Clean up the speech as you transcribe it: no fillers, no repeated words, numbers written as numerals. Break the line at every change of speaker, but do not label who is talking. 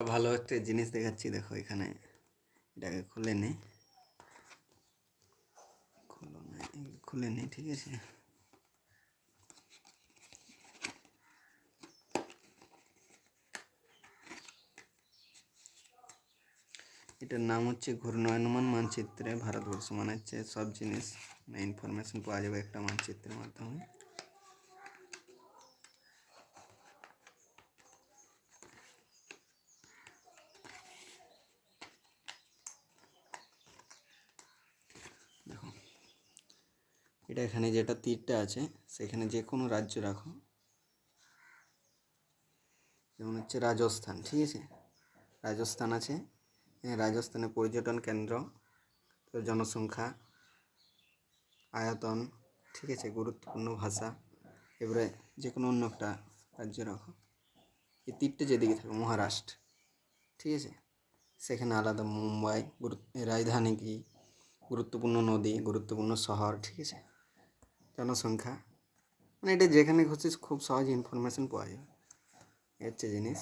ভালো একটা জিনিস দেখাচ্ছি, দেখো এখানে। এটাকে খুলে নে, খুলে নে, ঠিক আছে। এটার নাম হচ্ছে ঘূর্ণায়মান মানচিত্রে ভারতবর্ষ, মানে হচ্ছে সব জিনিস ইনফরমেশন পাওয়া যাবে একটা মানচিত্রের মাধ্যমে। দেখো এটা এখানে যেটা তীরটা আছে সেখানে যে কোনো রাজ্য রাখো, যেমন হচ্ছে রাজস্থান, ঠিক আছে। রাজস্থান আছে, রাজস্থানে পর্যটন কেন্দ্র, তো জনসংখ্যা, আয়তন, ঠিক আছে, গুরুত্বপূর্ণ ভাষা। এবারে যে কোনো অন্য একটা রাজ্য রাখো। এই তীরটা যেদিকে থাকে মহারাষ্ট্র, ঠিক আছে, সেখানে আলাদা মুম্বাই, রাজধানী কি, গুরুত্বপূর্ণ নদী, গুরুত্বপূর্ণ শহর, ঠিক আছে, জনসংখ্যা, মানে এটা যেখানে খুশি খুব সহজ ইনফরমেশন পাওয়া যাবে। এই হচ্ছে জিনিস।